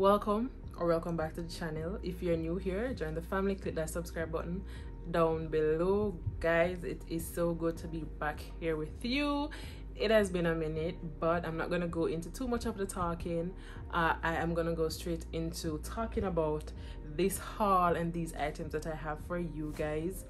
Welcome or welcome back to the channel. If you're new here, join the family, click that subscribe button down below. Guys, it is so good to be back here with you. It has been a minute, but I'm not going to go into too much of the talking. I am going to go straight into talking about this haul and these items that I have for you guys.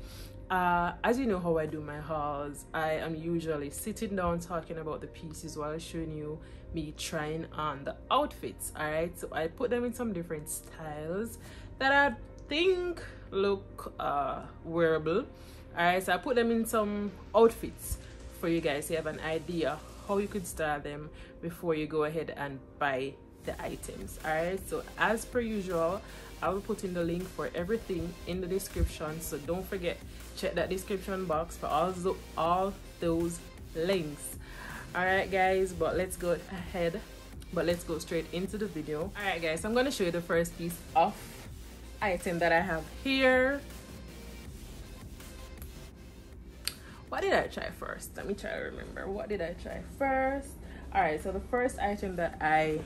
As you know how I do my hauls, I am usually sitting down talking about the pieces while showing you me trying on the outfits. Alright, so I put them in some different styles that I think look wearable. Alright, so I put them in some outfits for you guys to have an idea how you could style them before you go ahead and buy the items. Alright, so as per usual, I will put in the link for everything in the description, so don't forget, check that description box for all those links. Alright guys, but let's go straight into the video. Alright guys, I'm going to show you the first piece of item that I have here. What did I try first? Let me try to remember. What did I try first? Alright, so the first item that I'm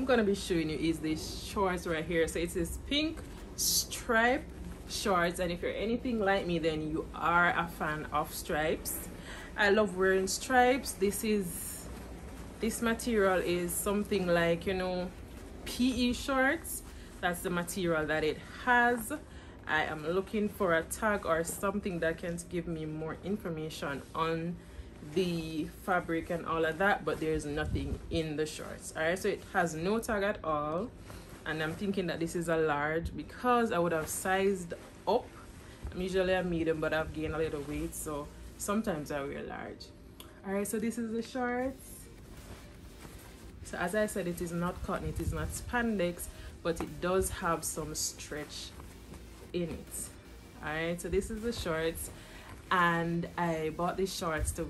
gonna be showing you is these shorts right here. So it's this pink stripe shorts, and if you're anything like me, then you are a fan of stripes. I love wearing stripes. This material is something like, you know, PE shorts. That's the material that it has. I am looking for a tag or something that can give me more information on the fabric and all of that, but there's nothing in the shorts. All right, so it has no tag at all, and I'm thinking that this is a large because I would have sized up. I'm usually a medium, but I've gained a little weight, so sometimes I wear large. All right, so this is the shorts. So as I said, it is not cotton, it is not spandex, but it does have some stretch in it. All right, so this is the shorts, and I bought these shorts to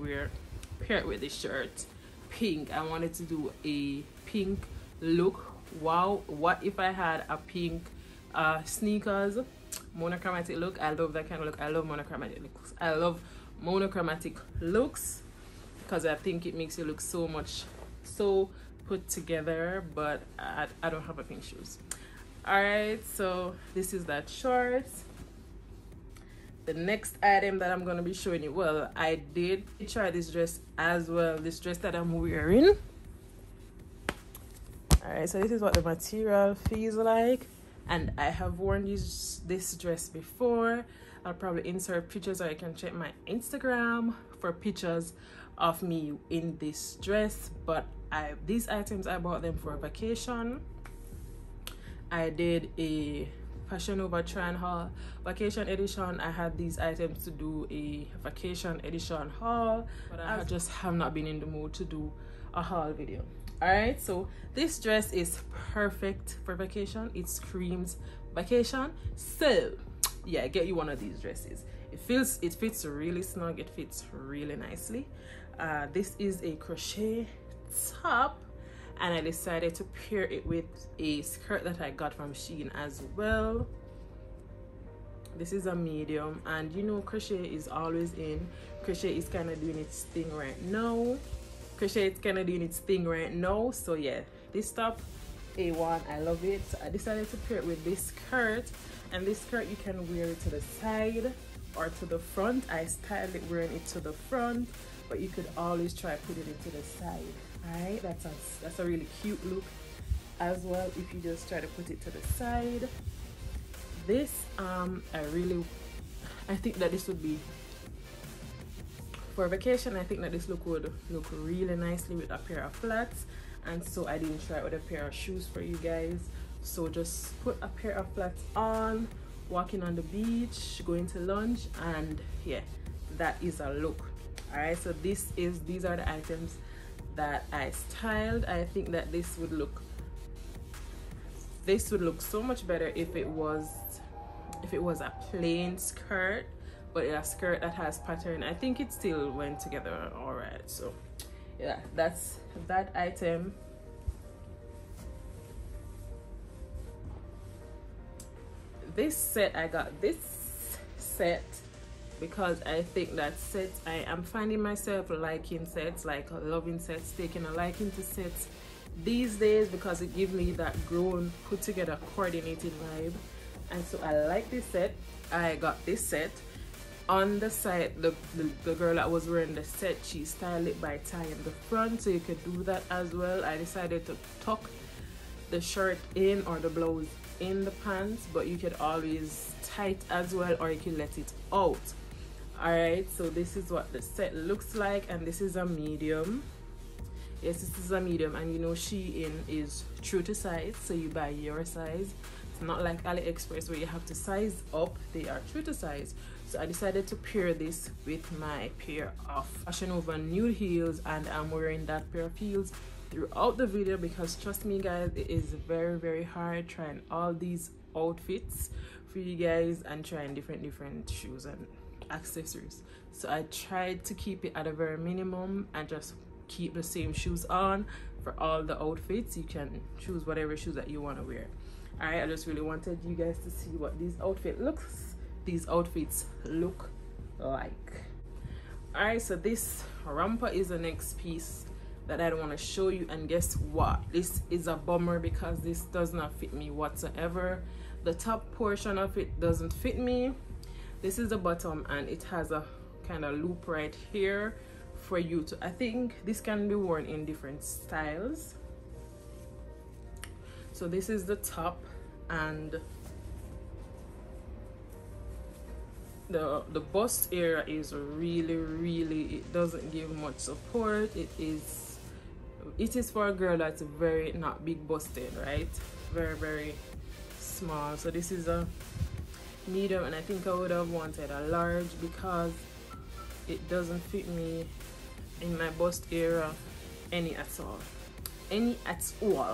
pair it with the shirt, pink. I wanted to do a pink look. Wow, what if I had a pink sneakers monochromatic look? I love that kind of look. I love monochromatic looks. I love monochromatic looks because I think it makes you look so put together, but I don't have a pink shoes. All right, so this is that shorts. The next item that I'm going to be showing you, well, I did try this dress as well, this dress that I'm wearing. All right, so this is what the material feels like, and I have worn this dress before. I'll probably insert pictures, or you can check my Instagram for pictures of me in this dress. But these items, I bought them for a vacation. I did a Fashion Over Try haul vacation edition. I had these items to do a vacation edition haul, but I just have not been in the mood to do a haul video. All right, so this dress is perfect for vacation. It screams vacation. So yeah, get you one of these dresses. It fits really snug, it fits really nicely. This is a crochet top, and I decided to pair it with a skirt that I got from Shein as well. This is a medium, and you know, crochet is always in. Crochet is kind of doing its thing right now. So yeah, this top, A1, I love it. So I decided to pair it with this skirt, and this skirt you can wear it to the side or to the front. I styled it wearing it to the front, but you could always try putting it to the side. Alright, that's a really cute look as well if you just try to put it to the side. This I think that this would be for vacation. I think that this look would look really nicely with a pair of flats, and so I didn't try it with a pair of shoes for you guys. So just put a pair of flats on, walking on the beach, going to lunch, and yeah, that is a look. Alright, so these are the items that I styled. I think that this would look so much better if it was a plain skirt, but a skirt that has pattern. I think it still went together all right. So yeah, that's that item. This set, I got this set because I think that sets, I am finding myself liking sets, like loving sets, taking a liking to sets these days because it gives me that grown, put together, coordinated vibe. And so I like this set. I got this set. On the side, the girl that was wearing the set, she styled it by tying the front, so you could do that as well. I decided to tuck the shirt in or the blouse in the pants, but you could always tie it as well, or you can let it out. Alright, so this is what the set looks like, and this is a medium. Yes, this is a medium, and you know Shein is true to size, so you buy your size. It's not like AliExpress where you have to size up. They are true to size. So I decided to pair this with my pair of Fashion Over nude heels, and I'm wearing that pair of heels throughout the video because trust me guys, it is very hard trying all these outfits for you guys and trying different shoes and accessories. So I tried to keep it at a very minimum and just keep the same shoes on for all the outfits. You can choose whatever shoes that you want to wear. Alright, I just really wanted you guys to see what these outfits look like. Alright, so this romper is the next piece that I don't want to show you, and guess what, this is a bummer because this does not fit me whatsoever. The top portion of it doesn't fit me. This is the bottom, and it has a kind of loop right here for you to, I think this can be worn in different styles. So this is the top, and the bust area is really, it doesn't give much support. It is for a girl that's very not big busted, right? Very small. So this is a medium, and I think I would have wanted a large because it doesn't fit me in my bust area any at all.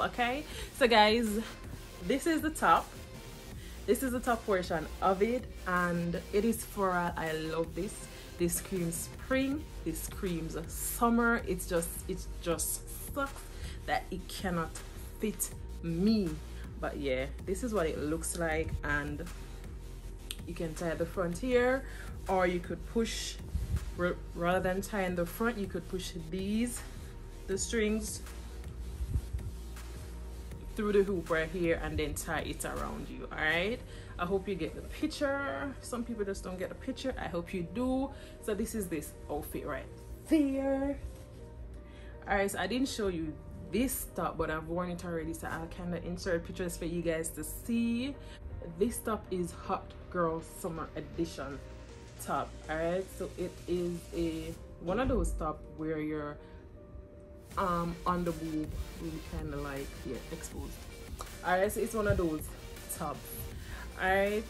Okay, so guys, this is the top. This is the top portion of it, and it is floral. I love this. This screams spring, this screams summer. It's just sucks that it cannot fit me, but yeah, this is what it looks like. And you can tie the front here, or you could push, rather than tying the front, you could push the strings through the hoop right here and then tie it around you. All right, I hope you get the picture. Some people just don't get the picture. I hope you do. So this is this outfit right there. All right, so I didn't show you this top, but I've worn it already, so I'll kind of insert pictures for you guys to see. This top is Hot Girl Summer Edition top. All right, so it is one of those top where you're on the boob really kind of like, yeah, exposed. All right, so it's one of those tops. All right,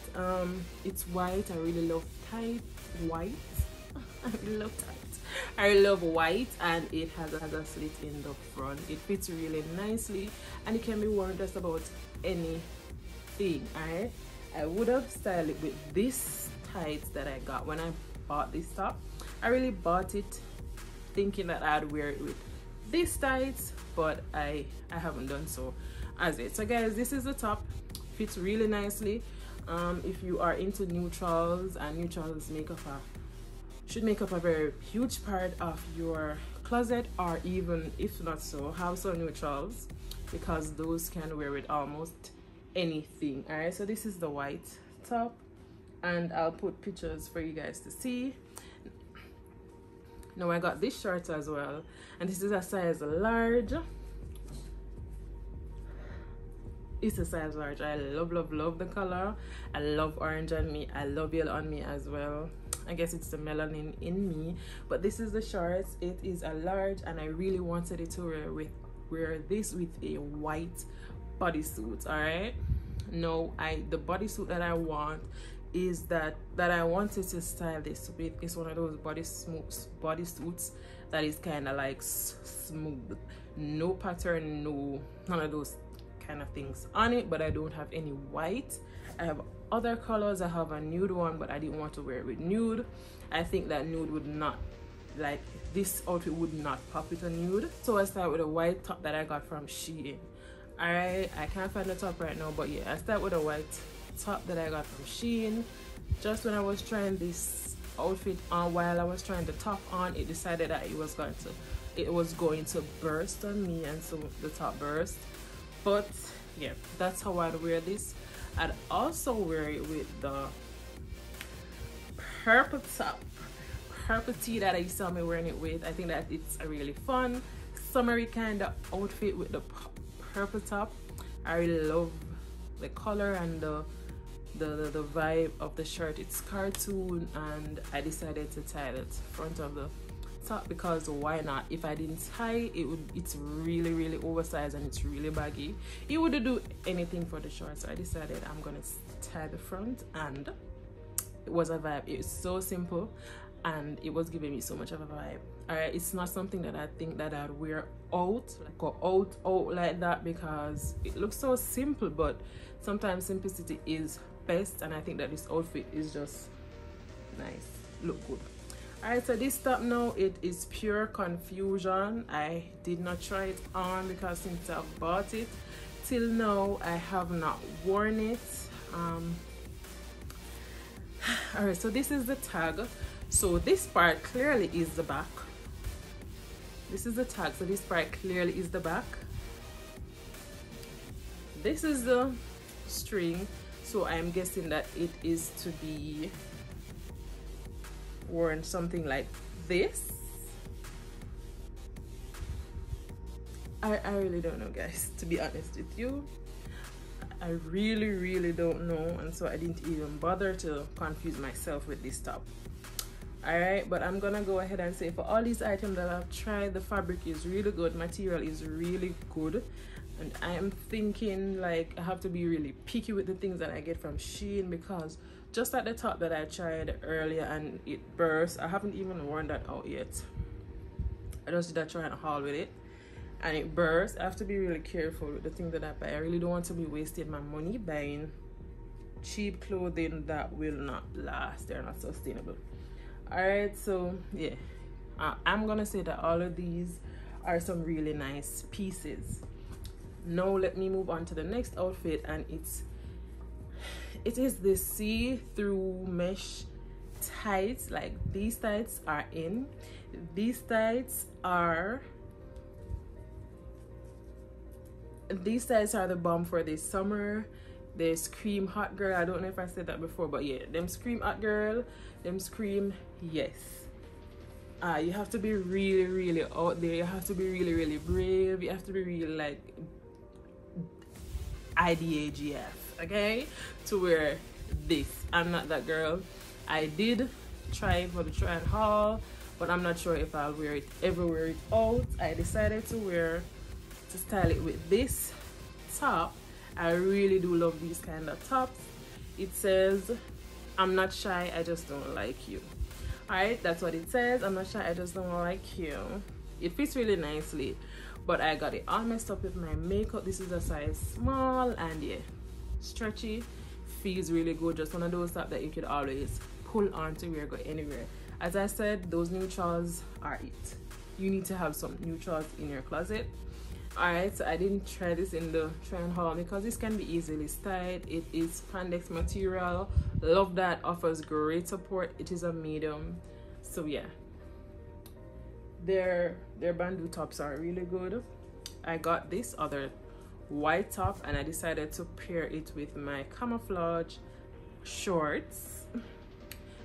it's white. I really love tight white. I really love tight. I love white, and it has a slit in the front. It fits really nicely, and it can be worn just about anything. All right, I would have styled it with this tights that I got when I bought this top. I really bought it thinking that I'd wear it with these tights, but I haven't done so as it. So guys, this is the top. Fits really nicely. If you are into neutrals, and neutrals should make up a very huge part of your closet, or even if not so, have some neutrals, because those can wear with almost anything. All right, so this is the white top, and I'll put pictures for you guys to see. Now I got this shirt as well, and this is a size large. It's a size large. I love the color. I love orange on me. I love yellow on me as well. I guess it's the melanin in me, but this is the shorts. It is a large, and I really wanted it to wear this with a white bodysuit. All right, no, the bodysuit that I want is that I wanted to style this with is one of those bodysuits that is kind of like smooth, no pattern, none of those kind of things on it. But I don't have any white. I have other colors. I have a nude one, but I didn't want to wear it with nude. I think that nude would not, like, this outfit would not pop with a nude. So I start with a white top that I got from Shein. Alright, I can't find the top right now, but yeah, I start with a white top that I got from Shein. Just when I was trying this outfit on, while I was trying the top on, it decided that it was going to it was going to burst on me, and so the top burst. But yeah, that's how I'd wear this. I'd also wear it with the purple top, purple tee that I saw me wearing it with. I think that it's a really fun summery kind of outfit with the purple top. I really love the color and the vibe of the shirt. It's cartoon, and I decided to tie the front of the top because why not? If I didn't tie it, it's really oversized and it's really baggy. It wouldn't do anything for the short, so I decided I'm gonna tie the front, and it was a vibe. It's so simple, and it was giving me so much of a vibe. All right, it's not something that I think that I'd wear out, like go out like that, because it looks so simple, but sometimes simplicity is best, and I think that this outfit is just nice, look good. All right, so this top now, it is pure confusion. I did not try it on because since I've bought it till now I have not worn it. All right, so this is the tag. So this part clearly is the back. This is the tag, so this part clearly is the back. This is the string, so I'm guessing that it is to be worn something like this. I really don't know, guys, to be honest with you. I really don't know, and so I didn't even bother to confuse myself with this top. All right, but I'm gonna go ahead and say for all these items that I've tried, the fabric is really good, material is really good, and I am thinking like I have to be really picky with the things that I get from Shein, because just at the top that I tried earlier and it burst, I haven't even worn that out yet. I just did a try and haul with it and it burst. I have to be really careful with the things that I buy. I really don't want to be wasting my money buying cheap clothing that will not last. They're not sustainable. All right, so yeah, I'm gonna say that all of these are some really nice pieces. Now let me move on to the next outfit, and it is this see-through mesh tights. Like these tights are in. These tights are the bomb for this summer. They scream hot girl. I don't know if I said that before, but yeah, them scream hot girl, them scream yes. You have to be really out there. You have to be really brave. You have to be really like IDAGF, okay, to wear this. I'm not that girl. I did try for the try and haul, but I'm not sure if I'll ever wear it out. I decided to style it with this top. I really do love these kind of tops. It says, I'm not shy, I just don't like you. Alright, that's what it says. I'm not shy, I just don't like you. It fits really nicely, but I got it all messed up with my makeup. This is a size small, and yeah, stretchy, feels really good. Just one of those tops that you could always pull on to wear, go anywhere. As I said, those neutrals are it. You need to have some neutrals in your closet. Alright, so I didn't try this in the try and haul because this can be easily styled. It is spandex material. Love that, offers great support. It is a medium, so yeah, their bandeau tops are really good. I got this other white top and I decided to pair it with my camouflage shorts.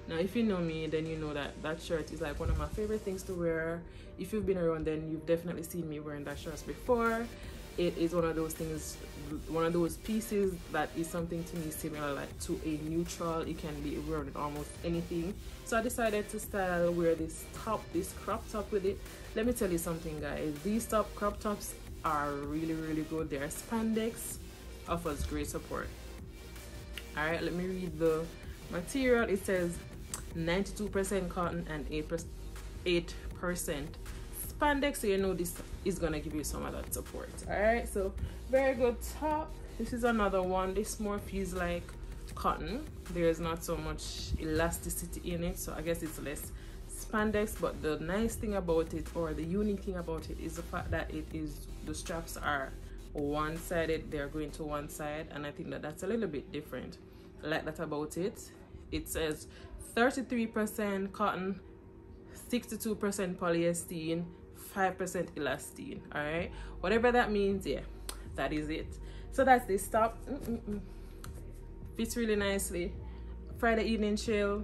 Now if you know me, then you know that that shirt is like one of my favorite things to wear. If you've been around, then you've definitely seen me wearing that shirt before. It is one of those things, one of those pieces that is something to me similar like to a neutral. It can be worn with almost anything. So I decided to wear this top, this crop top with it. Let me tell you something, guys. These crop tops are really good. They're spandex, offers great support. All right, let me read the material. It says 92% cotton and 8% spandex, so you know this is gonna give you some of that support. All right, so very good top. This is another one. This more feels like cotton. There's not so much elasticity in it, so I guess it's less spandex. But the nice thing about it, or the unique thing about it, is the fact that the straps are one-sided. They're going to one side, and I think that that's a little bit different. I like that about it. It says 33% cotton, 62% polyester, 5% elastine. All right, whatever that means. Yeah, that is it. So that's this top. Fits really nicely. Friday evening chill,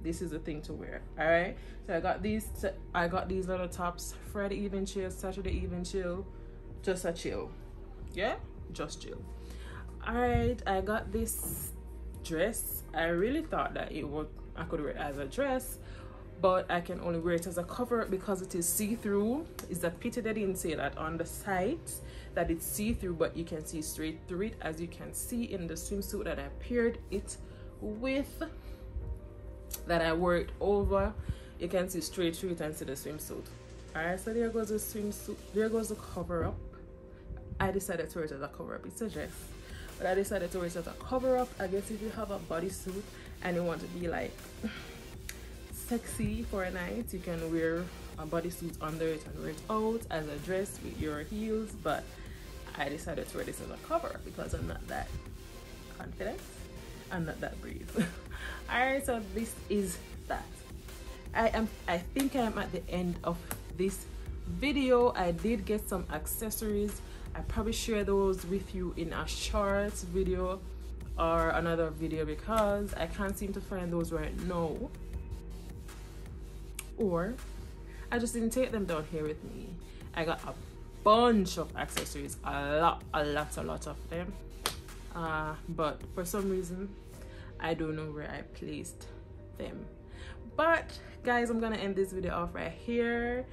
this is the thing to wear. All right, so I got these little tops. Friday evening chill, Saturday evening chill, just a chill. Yeah, just chill. All right, I got this dress. I really thought that I could wear it as a dress, but I can only wear it as a cover because it is see-through. It's a pity they didn't say that on the site, that it's see-through, but you can see straight through it, as you can see in the swimsuit that I paired it with, that I wore it over. You can see straight through it and see the swimsuit. All right, so there goes the swimsuit. There goes the cover up. I decided to wear it as a cover up. It's a dress, but I decided to wear it as a cover up. I guess if you have a bodysuit and you want to be like sexy for a night, you can wear a bodysuit under it and wear it out as a dress with your heels. But I decided to wear this as a cover because I'm not that confident, I'm not that brave. All right, so this is that. I think I'm at the end of this video. I did get some accessories. I probably share those with you in a short video or another video because I can't seem to find those right now, or I just didn't take them down here with me. I got a bunch of accessories, a lot of them, but for some reason I don't know where I placed them. But guys, I'm gonna end this video off right here.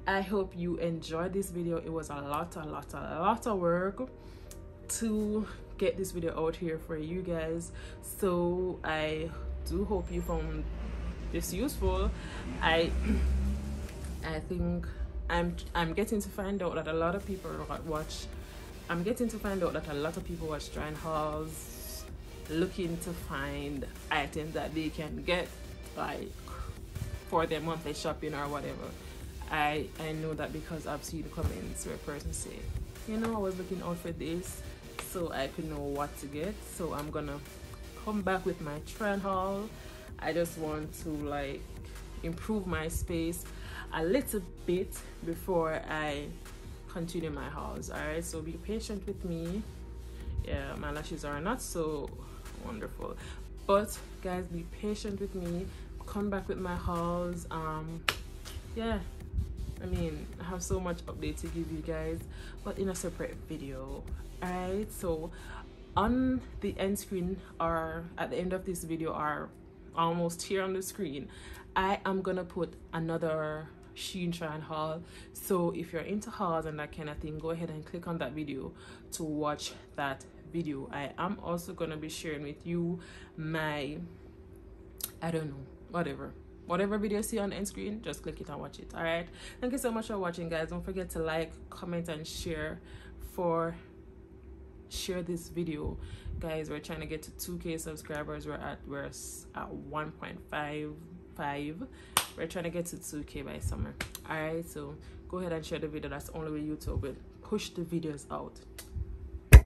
I hope you enjoyed this video. It was a lot of work to get this video out here for you guys, so I do hope you found this useful. I think I'm getting to find out that a lot of people watch. I'm getting to find out that a lot of people watch Shein hauls looking to find items that they can get like for their monthly shopping or whatever. I know that because I've seen comments where persons say, you know, I was looking out for this so I could know what to get. So I'm gonna come back with my Shein haul. I just want to like improve my space a little bit before I continue my hauls. All right, so be patient with me. Yeah, my lashes are not so wonderful, but guys, be patient with me. Come back with my hauls. Yeah, I mean, I have so much update to give you guys, but in a separate video. All right, so on the end screen or at the end of this video, or almost here on the screen, I am gonna put another Shein Try haul. So if you're into hauls and that kind of thing, go ahead and click on that video to watch that video. I am also gonna be sharing with you my, I don't know, whatever video you see on the end screen, just click it and watch it. All right, thank you so much for watching, guys. Don't forget to like, comment, and share this video, guys. We're trying to get to 2K subscribers. We're at 1.55. We're trying to get to 2K by summer. All right, so go ahead and share the video. That's the only way YouTube will push the videos out.